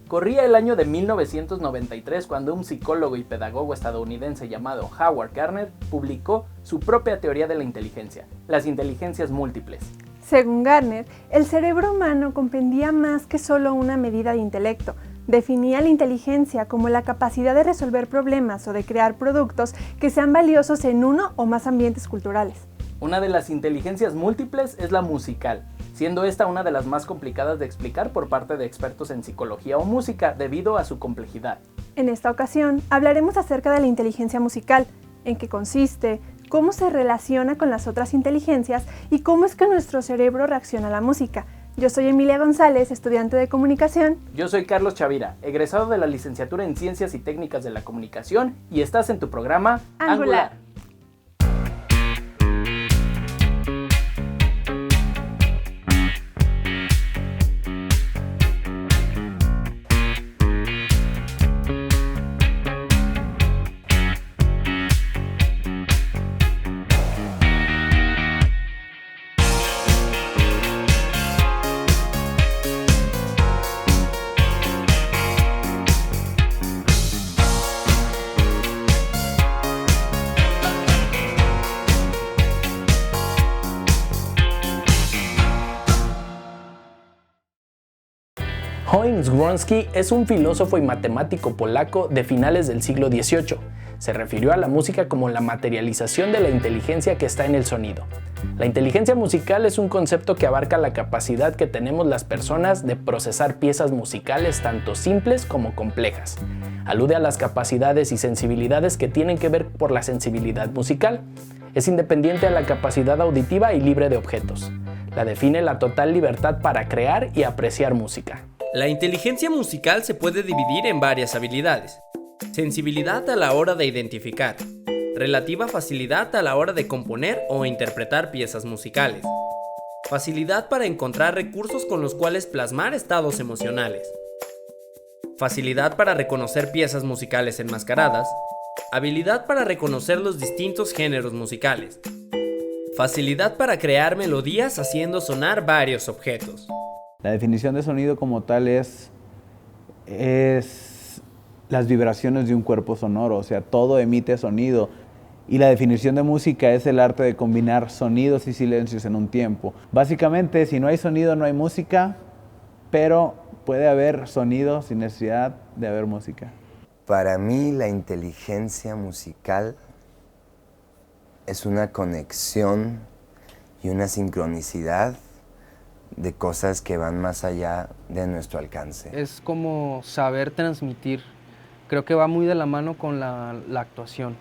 Corría el año de 1993 cuando un psicólogo y pedagogo estadounidense llamado Howard Gardner publicó su propia teoría de la inteligencia, las inteligencias múltiples. Según Gardner, el cerebro humano comprendía más que solo una medida de intelecto. Definía la inteligencia como la capacidad de resolver problemas o de crear productos que sean valiosos en uno o más ambientes culturales. Una de las inteligencias múltiples es la musical, siendo esta una de las más complicadas de explicar por parte de expertos en psicología o música debido a su complejidad. En esta ocasión hablaremos acerca de la inteligencia musical, en qué consiste, cómo se relaciona con las otras inteligencias y cómo es que nuestro cerebro reacciona a la música. Yo soy Emilia González, estudiante de comunicación. Yo soy Carlos Chavira, egresado de la licenciatura en Ciencias y Técnicas de la Comunicación, y estás en tu programa Angular. Heinz Wronski es un filósofo y matemático polaco de finales del siglo XVIII. Se refirió a la música como la materialización de la inteligencia que está en el sonido. La inteligencia musical es un concepto que abarca la capacidad que tenemos las personas de procesar piezas musicales tanto simples como complejas. Alude a las capacidades y sensibilidades que tienen que ver por la sensibilidad musical. Es independiente a la capacidad auditiva y libre de objetos. La define la total libertad para crear y apreciar música. La inteligencia musical se puede dividir en varias habilidades. Sensibilidad a la hora de identificar. Relativa facilidad a la hora de componer o interpretar piezas musicales. Facilidad para encontrar recursos con los cuales plasmar estados emocionales. Facilidad para reconocer piezas musicales enmascaradas. Habilidad para reconocer los distintos géneros musicales. Facilidad para crear melodías haciendo sonar varios objetos. La definición de sonido como tal es las vibraciones de un cuerpo sonoro, o sea, todo emite sonido. Y la definición de música es el arte de combinar sonidos y silencios en un tiempo. Básicamente, si no hay sonido, no hay música, pero puede haber sonido sin necesidad de haber música. Para mí, la inteligencia musical es una conexión y una sincronicidad de cosas que van más allá de nuestro alcance. Es como saber transmitir. Creo que va muy de la mano con la actuación.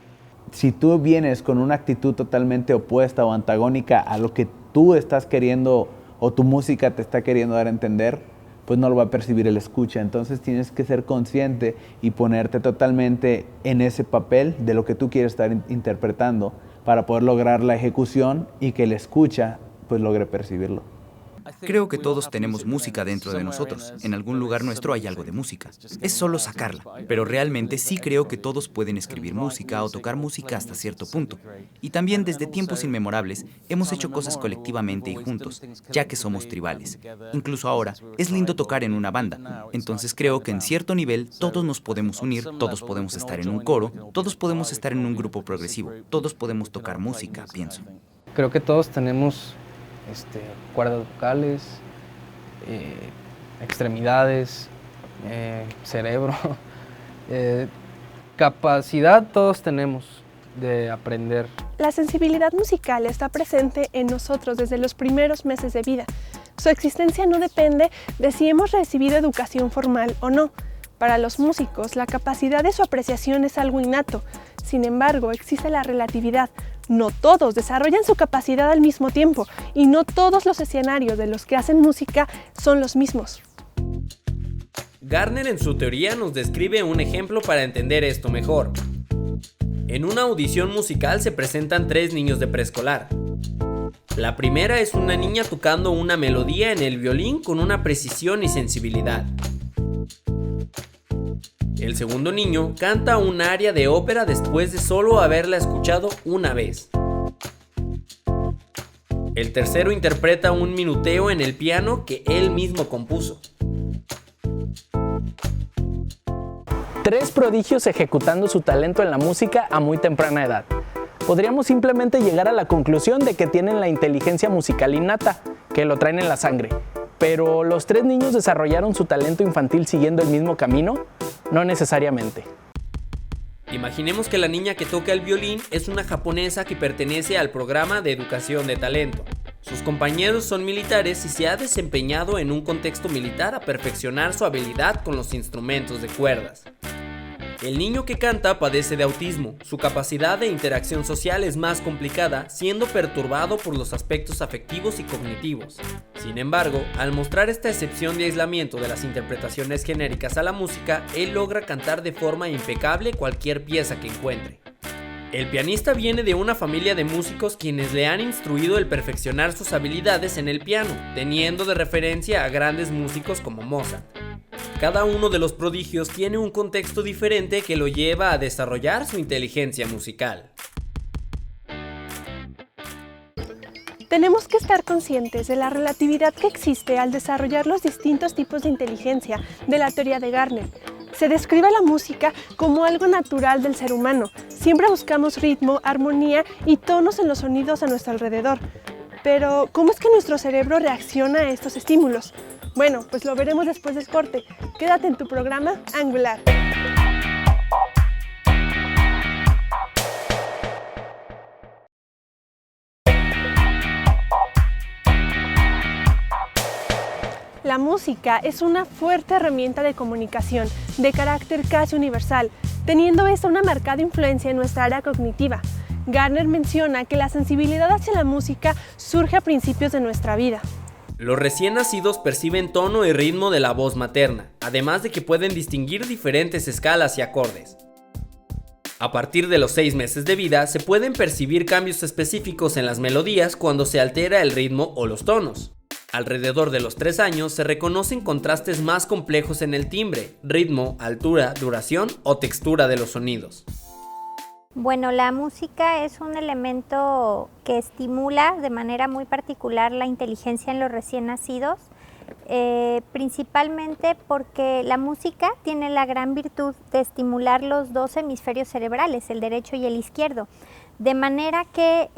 Si tú vienes con una actitud totalmente opuesta o antagónica a lo que tú estás queriendo o tu música te está queriendo dar a entender, pues no lo va a percibir el escucha. Entonces tienes que ser consciente y ponerte totalmente en ese papel de lo que tú quieres estar interpretando para poder lograr la ejecución y que el escucha pues logre percibirlo. Creo que todos tenemos música dentro de nosotros. En algún lugar nuestro hay algo de música. Es solo sacarla. Pero realmente sí creo que todos pueden escribir música o tocar música hasta cierto punto. Y también desde tiempos inmemorables hemos hecho cosas colectivamente y juntos, ya que somos tribales. Incluso ahora es lindo tocar en una banda. Entonces creo que en cierto nivel todos nos podemos unir, todos podemos estar en un coro, todos podemos estar en un grupo progresivo, todos podemos tocar música, pienso. Creo que todos tenemos cuerdas vocales, extremidades, cerebro, capacidad todos tenemos de aprender. La sensibilidad musical está presente en nosotros desde los primeros meses de vida. Su existencia no depende de si hemos recibido educación formal o no. Para los músicos, la capacidad de su apreciación es algo innato. Sin embargo, existe la relatividad. No todos desarrollan su capacidad al mismo tiempo y no todos los escenarios de los que hacen música son los mismos. Gardner en su teoría nos describe un ejemplo para entender esto mejor. En una audición musical se presentan 3 niños de preescolar. La primera es una niña tocando una melodía en el violín con una precisión y sensibilidad. El segundo niño canta un aria de ópera después de solo haberla escuchado una vez. El tercero interpreta un minuteo en el piano que él mismo compuso. 3 prodigios ejecutando su talento en la música a muy temprana edad. Podríamos simplemente llegar a la conclusión de que tienen la inteligencia musical innata, que lo traen en la sangre. Pero ¿los 3 niños desarrollaron su talento infantil siguiendo el mismo camino? No necesariamente. Imaginemos que la niña que toca el violín es una japonesa que pertenece al programa de educación de talento. Sus compañeros son militares y se ha desempeñado en un contexto militar a perfeccionar su habilidad con los instrumentos de cuerdas. El niño que canta padece de autismo. Su capacidad de interacción social es más complicada, siendo perturbado por los aspectos afectivos y cognitivos. Sin embargo, al mostrar esta excepción de aislamiento de las interpretaciones genéricas a la música, él logra cantar de forma impecable cualquier pieza que encuentre. El pianista viene de una familia de músicos quienes le han instruido el perfeccionar sus habilidades en el piano, teniendo de referencia a grandes músicos como Mozart. Cada uno de los prodigios tiene un contexto diferente que lo lleva a desarrollar su inteligencia musical. Tenemos que estar conscientes de la relatividad que existe al desarrollar los distintos tipos de inteligencia de la teoría de Gardner. Se describe la música como algo natural del ser humano. Siempre buscamos ritmo, armonía y tonos en los sonidos a nuestro alrededor. Pero, ¿cómo es que nuestro cerebro reacciona a estos estímulos? Bueno, pues lo veremos después del corte. Quédate en tu programa Angular. La música es una fuerte herramienta de comunicación, de carácter casi universal, teniendo esta una marcada influencia en nuestra área cognitiva. Gardner menciona que la sensibilidad hacia la música surge a principios de nuestra vida. Los recién nacidos perciben tono y ritmo de la voz materna, además de que pueden distinguir diferentes escalas y acordes. A partir de los 6 meses de vida se pueden percibir cambios específicos en las melodías cuando se altera el ritmo o los tonos. Alrededor de los 3 años se reconocen contrastes más complejos en el timbre, ritmo, altura, duración o textura de los sonidos. Bueno, la música es un elemento que estimula de manera muy particular la inteligencia en los recién nacidos, principalmente porque la música tiene la gran virtud de estimular los 2 hemisferios cerebrales, el derecho y el izquierdo, de manera que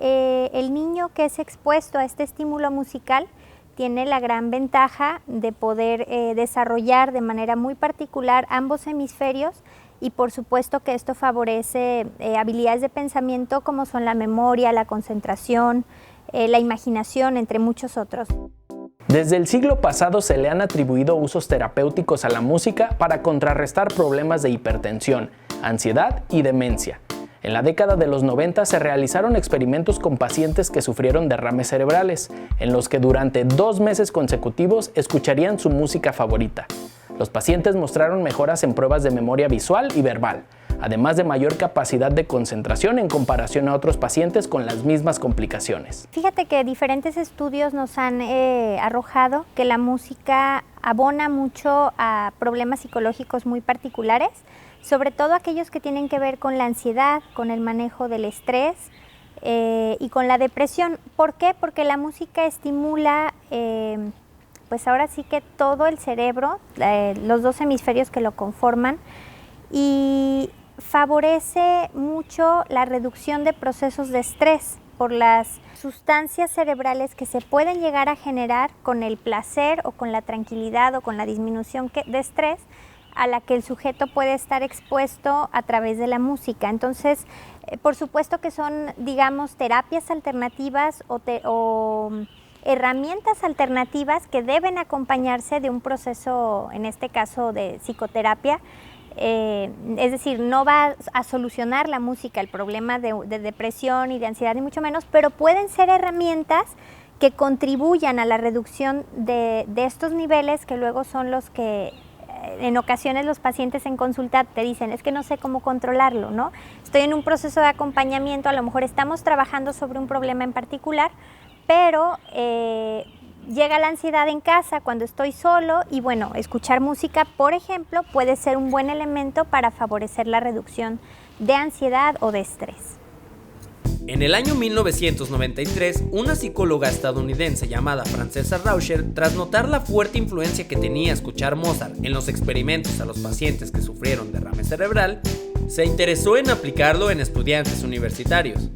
el niño que es expuesto a este estímulo musical tiene la gran ventaja de poder desarrollar de manera muy particular ambos hemisferios. Y por supuesto que esto favorece habilidades de pensamiento como son la memoria, la concentración, la imaginación, entre muchos otros. Desde el siglo pasado se le han atribuido usos terapéuticos a la música para contrarrestar problemas de hipertensión, ansiedad y demencia. En la década de los 90 se realizaron experimentos con pacientes que sufrieron derrames cerebrales, en los que durante 2 meses consecutivos escucharían su música favorita. Los pacientes mostraron mejoras en pruebas de memoria visual y verbal, además de mayor capacidad de concentración en comparación a otros pacientes con las mismas complicaciones. Fíjate que diferentes estudios nos han arrojado que la música abona mucho a problemas psicológicos muy particulares, sobre todo aquellos que tienen que ver con la ansiedad, con el manejo del estrés y con la depresión. ¿Por qué? Porque la música estimula pues ahora sí que todo el cerebro, los 2 hemisferios que lo conforman, y favorece mucho la reducción de procesos de estrés por las sustancias cerebrales que se pueden llegar a generar con el placer o con la tranquilidad o con la disminución de estrés a la que el sujeto puede estar expuesto a través de la música. Entonces, por supuesto que son, digamos, terapias alternativas o herramientas alternativas que deben acompañarse de un proceso, en este caso de psicoterapia. Es decir, no va a solucionar la música el problema de depresión y de ansiedad, ni mucho menos, pero pueden ser herramientas que contribuyan a la reducción de estos niveles, que luego son los que en ocasiones los pacientes en consulta te dicen, es que no sé cómo controlarlo, ¿no? Estoy en un proceso de acompañamiento, a lo mejor estamos trabajando sobre un problema en particular, pero llega la ansiedad en casa cuando estoy solo y bueno, escuchar música, por ejemplo, puede ser un buen elemento para favorecer la reducción de ansiedad o de estrés. En el año 1993, una psicóloga estadounidense llamada Francesca Rauscher, tras notar la fuerte influencia que tenía escuchar Mozart en los experimentos a los pacientes que sufrieron derrame cerebral, se interesó en aplicarlo en estudiantes universitarios.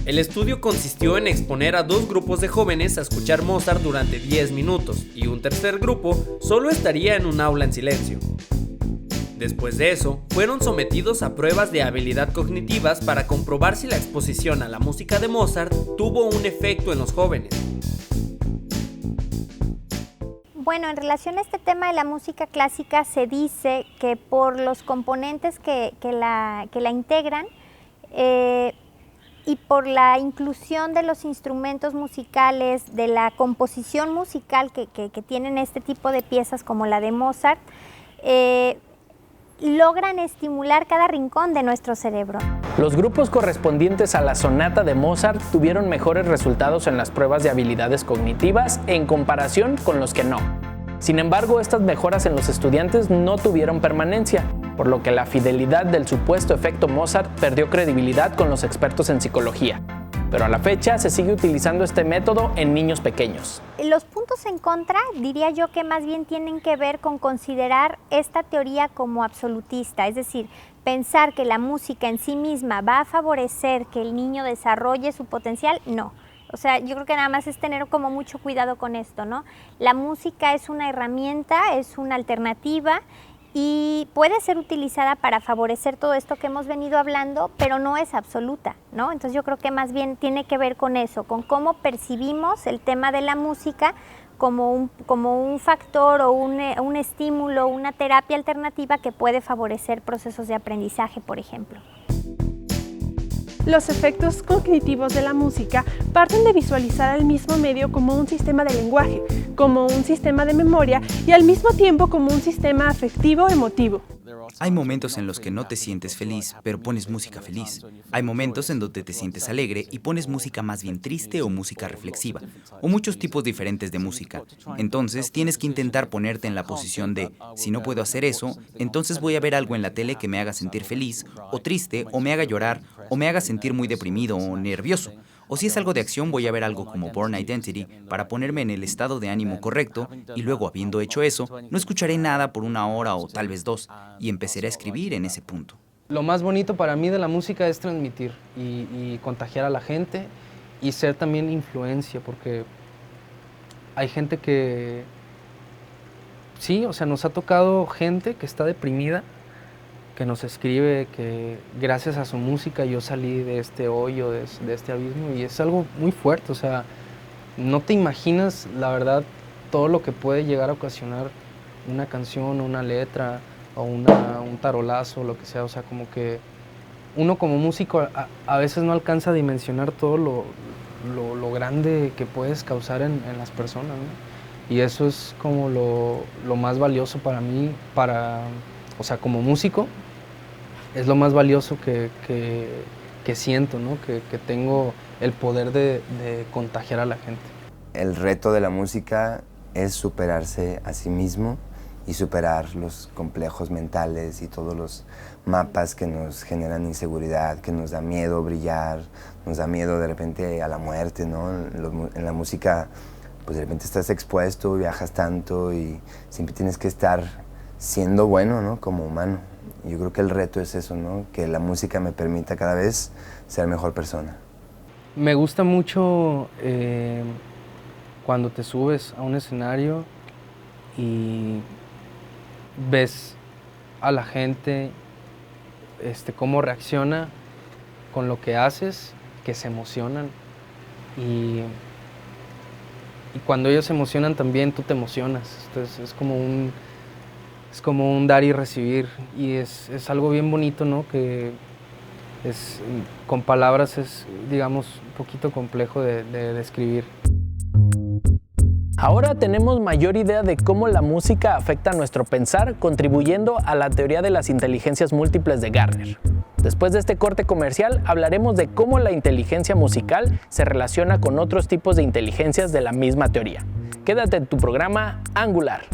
El estudio consistió en exponer a 2 grupos de jóvenes a escuchar Mozart durante 10 minutos y un tercer grupo solo estaría en un aula en silencio. Después de eso, fueron sometidos a pruebas de habilidad cognitivas para comprobar si la exposición a la música de Mozart tuvo un efecto en los jóvenes. Bueno, en relación a este tema de la música clásica, se dice que por los componentes que la integran, y por la inclusión de los instrumentos musicales, de la composición musical que tienen este tipo de piezas como la de Mozart, logran estimular cada rincón de nuestro cerebro. Los grupos correspondientes a la sonata de Mozart tuvieron mejores resultados en las pruebas de habilidades cognitivas en comparación con los que no. Sin embargo, estas mejoras en los estudiantes no tuvieron permanencia, por lo que la fidelidad del supuesto efecto Mozart perdió credibilidad con los expertos en psicología. Pero a la fecha se sigue utilizando este método en niños pequeños. Los puntos en contra, diría yo que más bien tienen que ver con considerar esta teoría como absolutista, es decir, pensar que la música en sí misma va a favorecer que el niño desarrolle su potencial, no. O sea, yo creo que nada más es tener como mucho cuidado con esto, ¿no? La música es una herramienta, es una alternativa y puede ser utilizada para favorecer todo esto que hemos venido hablando, pero no es absoluta, ¿no? Entonces yo creo que más bien tiene que ver con eso, con cómo percibimos el tema de la música como un factor o un estímulo, una terapia alternativa que puede favorecer procesos de aprendizaje, por ejemplo. Los efectos cognitivos de la música parten de visualizar el mismo medio como un sistema de lenguaje, como un sistema de memoria y al mismo tiempo como un sistema afectivo emotivo. Hay momentos en los que no te sientes feliz, pero pones música feliz. Hay momentos en donde te sientes alegre y pones música más bien triste o música reflexiva, o muchos tipos diferentes de música. Entonces tienes que intentar ponerte en la posición de, si no puedo hacer eso, entonces voy a ver algo en la tele que me haga sentir feliz, o triste, o me haga llorar, o me haga sentir muy deprimido o nervioso. O si es algo de acción, voy a ver algo como Bourne Identity para ponerme en el estado de ánimo correcto y luego, habiendo hecho eso, no escucharé nada por 1 hora o tal vez 2 y empezaré a escribir en ese punto. Lo más bonito para mí de la música es transmitir y contagiar a la gente y ser también influencia, porque hay gente que, sí, o sea, nos ha tocado gente que está deprimida, que nos escribe que gracias a su música yo salí de este hoyo, de este abismo, y es algo muy fuerte, o sea, no te imaginas, la verdad, todo lo que puede llegar a ocasionar una canción, una letra, o un tarolazo, lo que sea, o sea, como que uno como músico a veces no alcanza a dimensionar todo lo grande que puedes causar en las personas, ¿no? Y eso es como lo más valioso para mí, o sea, como músico, es lo más valioso que siento, ¿no? Que tengo el poder de contagiar a la gente. El reto de la música es superarse a sí mismo y superar los complejos mentales y todos los mapas que nos generan inseguridad, que nos da miedo brillar, nos da miedo de repente a la muerte, ¿no? En la música, pues de repente estás expuesto, viajas tanto y siempre tienes que estar siendo bueno, ¿no? Como humano. Yo creo que el reto es eso, ¿no? Que la música me permita cada vez ser mejor persona. Me gusta mucho cuando te subes a un escenario y ves a la gente cómo reacciona con lo que haces, que se emocionan y cuando ellos se emocionan también tú te emocionas. Entonces es como un dar y recibir y es algo bien bonito, ¿no? Que con palabras es, digamos, un poquito complejo de describir. Ahora tenemos mayor idea de cómo la música afecta nuestro pensar, contribuyendo a la teoría de las inteligencias múltiples de Gardner. Después de este corte comercial, hablaremos de cómo la inteligencia musical se relaciona con otros tipos de inteligencias de la misma teoría. Quédate en tu programa Angular.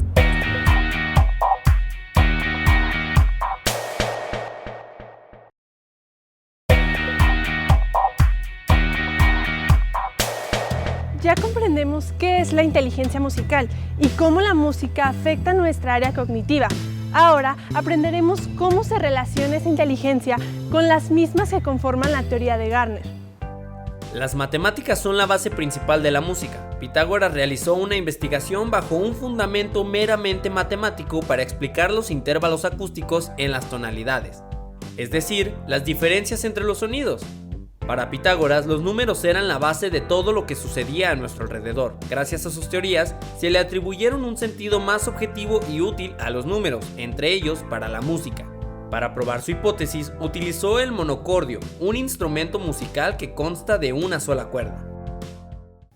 aprendemos qué es la inteligencia musical y cómo la música afecta nuestra área cognitiva. Ahora aprenderemos cómo se relaciona esa inteligencia con las mismas que conforman la teoría de Gardner. Las matemáticas son la base principal de la música. Pitágoras realizó una investigación bajo un fundamento meramente matemático para explicar los intervalos acústicos en las tonalidades, es decir, las diferencias entre los sonidos. Para Pitágoras, los números eran la base de todo lo que sucedía a nuestro alrededor. Gracias a sus teorías, se le atribuyeron un sentido más objetivo y útil a los números, entre ellos para la música. Para probar su hipótesis, utilizó el monocordio, un instrumento musical que consta de una sola cuerda.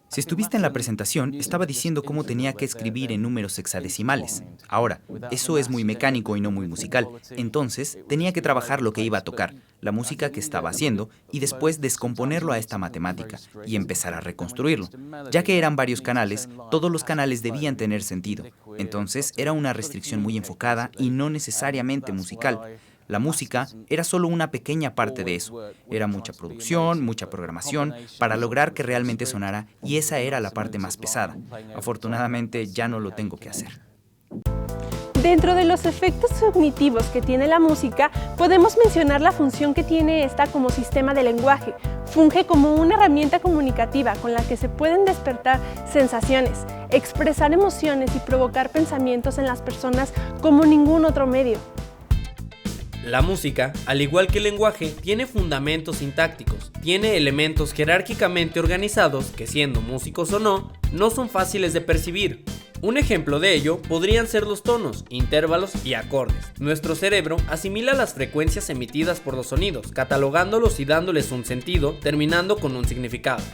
Si estuviste en la presentación, estaba diciendo cómo tenía que escribir en números hexadecimales. Ahora, eso es muy mecánico y no muy musical. Entonces, tenía que trabajar lo que iba a tocar, la música que estaba haciendo, y después descomponerlo a esta matemática y empezar a reconstruirlo. Ya que eran varios canales, todos los canales debían tener sentido. Entonces, era una restricción muy enfocada y no necesariamente musical. La música era solo una pequeña parte de eso. Era mucha producción, mucha programación, para lograr que realmente sonara, y esa era la parte más pesada. Afortunadamente ya no lo tengo que hacer. Dentro de los efectos cognitivos que tiene la música, podemos mencionar la función que tiene esta como sistema de lenguaje. Funge como una herramienta comunicativa con la que se pueden despertar sensaciones, expresar emociones y provocar pensamientos en las personas como ningún otro medio. La música, al igual que el lenguaje, tiene fundamentos sintácticos, tiene elementos jerárquicamente organizados que, siendo músicos o no, no son fáciles de percibir. Un ejemplo de ello podrían ser los tonos, intervalos y acordes. Nuestro cerebro asimila las frecuencias emitidas por los sonidos, catalogándolos y dándoles un sentido, terminando con un significado.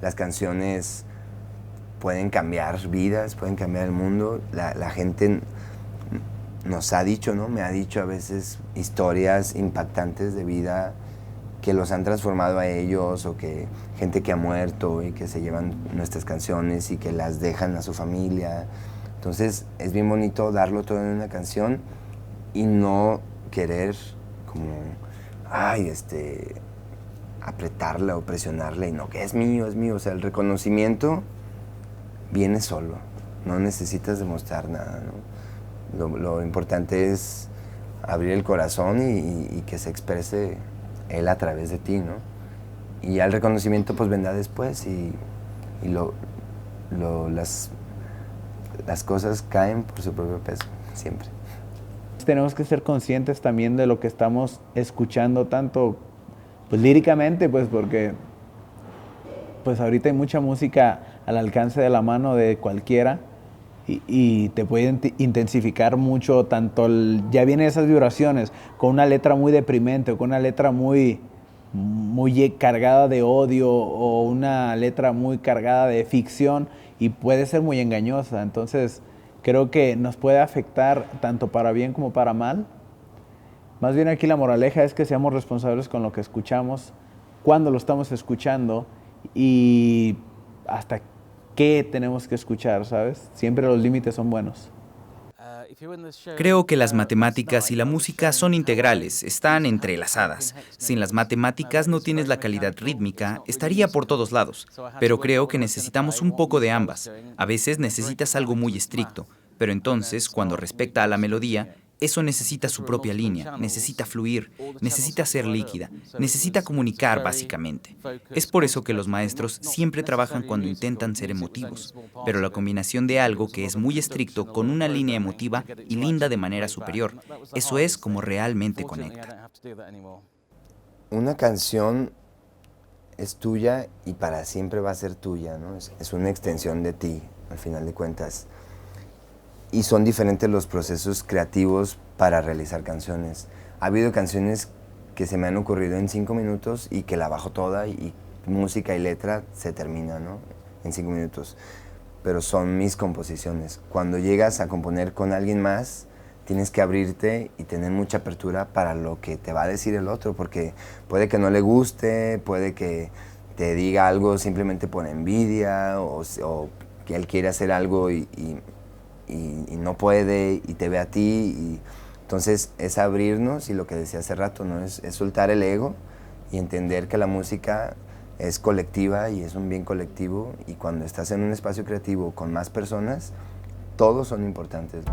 Las canciones pueden cambiar vidas, pueden cambiar el mundo. La gente nos ha dicho, ¿no? Me ha dicho a veces historias impactantes de vida que los han transformado a ellos, o que gente que ha muerto y que se llevan nuestras canciones y que las dejan a su familia. Entonces es bien bonito darlo todo en una canción y no querer como, apretarla o presionarla, y no, que es mío, es mío. O sea, el reconocimiento viene solo, no necesitas demostrar nada, ¿no? Lo importante es abrir el corazón y que se exprese él a través de ti, ¿no? Y ya el reconocimiento pues vendrá después, y las cosas caen por su propio peso, siempre. Tenemos que ser conscientes también de lo que estamos escuchando, tanto pues líricamente, pues porque pues ahorita hay mucha música al alcance de la mano de cualquiera, y te puede intensificar mucho, tanto ya vienen esas vibraciones con una letra muy deprimente, o con una letra muy cargada de odio, o una letra muy cargada de ficción, y puede ser muy engañosa. Entonces creo que nos puede afectar tanto para bien como para mal. Más bien aquí la moraleja es que seamos responsables con lo que escuchamos, cuando lo estamos escuchando, y hasta qué tenemos que escuchar, ¿sabes? Siempre los límites son buenos. Creo que las matemáticas y la música son integrales, están entrelazadas. Sin las matemáticas no tienes la calidad rítmica, estaría por todos lados. Pero creo que necesitamos un poco de ambas. A veces necesitas algo muy estricto, pero entonces, cuando respecta a la melodía, eso necesita su propia línea, necesita fluir, necesita ser líquida, necesita comunicar básicamente. Es por eso que los maestros siempre trabajan cuando intentan ser emotivos, pero la combinación de algo que es muy estricto con una línea emotiva y linda de manera superior, eso es como realmente conecta. Una canción es tuya y para siempre va a ser tuya, ¿no? Es una extensión de ti, al final de cuentas. Y son diferentes los procesos creativos para realizar canciones. Ha habido canciones que se me han ocurrido en 5 minutos y que la bajo toda, y música y letra se termina, ¿no? En 5 minutos. Pero son mis composiciones. Cuando llegas a componer con alguien más, tienes que abrirte y tener mucha apertura para lo que te va a decir el otro, porque puede que no le guste, puede que te diga algo simplemente por envidia, o que él quiere hacer algo y no puede, y te ve a ti, y entonces es abrirnos, y lo que decía hace rato, ¿no? Es soltar el ego y entender que la música es colectiva y es un bien colectivo, y cuando estás en un espacio creativo con más personas, todos son importantes.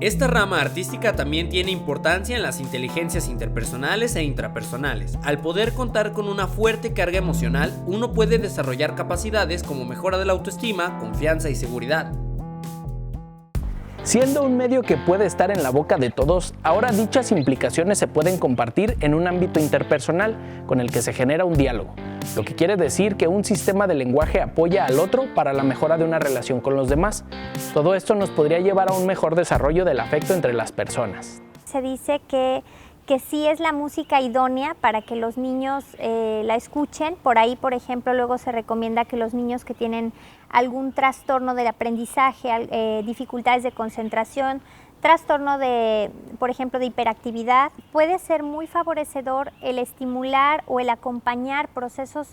Esta rama artística también tiene importancia en las inteligencias interpersonales e intrapersonales. Al poder contar con una fuerte carga emocional, uno puede desarrollar capacidades como mejora de la autoestima, confianza y seguridad. Siendo un medio que puede estar en la boca de todos, ahora dichas implicaciones se pueden compartir en un ámbito interpersonal con el que se genera un diálogo, lo que quiere decir que un sistema de lenguaje apoya al otro para la mejora de una relación con los demás. Todo esto nos podría llevar a un mejor desarrollo del afecto entre las personas. Se dice que sí es la música idónea para que los niños la escuchen. Por ahí, por ejemplo, luego se recomienda que los niños que tienen algún trastorno del aprendizaje, dificultades de concentración, trastorno de, por ejemplo, de hiperactividad, puede ser muy favorecedor el estimular o el acompañar procesos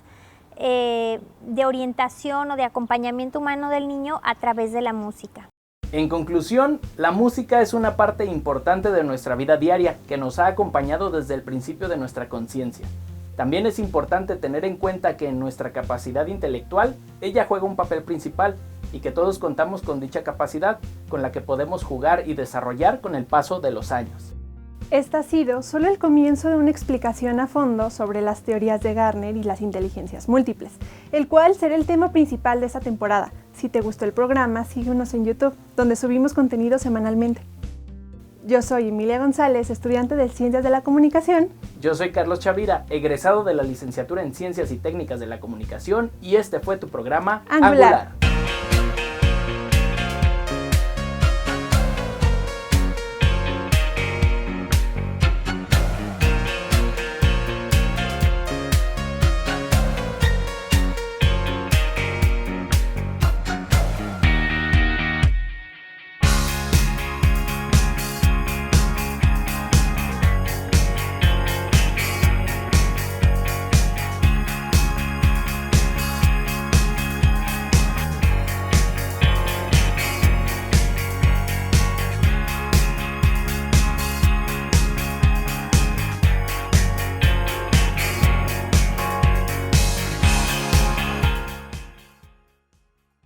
de orientación o de acompañamiento humano del niño a través de la música. En conclusión, la música es una parte importante de nuestra vida diaria que nos ha acompañado desde el principio de nuestra conciencia. También es importante tener en cuenta que en nuestra capacidad intelectual, ella juega un papel principal y que todos contamos con dicha capacidad con la que podemos jugar y desarrollar con el paso de los años. Este ha sido solo el comienzo de una explicación a fondo sobre las teorías de Gardner y las inteligencias múltiples, el cual será el tema principal de esta temporada. Si te gustó el programa, síguenos en YouTube, donde subimos contenido semanalmente. Yo soy Emilia González, estudiante de Ciencias de la Comunicación. Yo soy Carlos Chavira, egresado de la licenciatura en Ciencias y Técnicas de la Comunicación, y este fue tu programa Angular.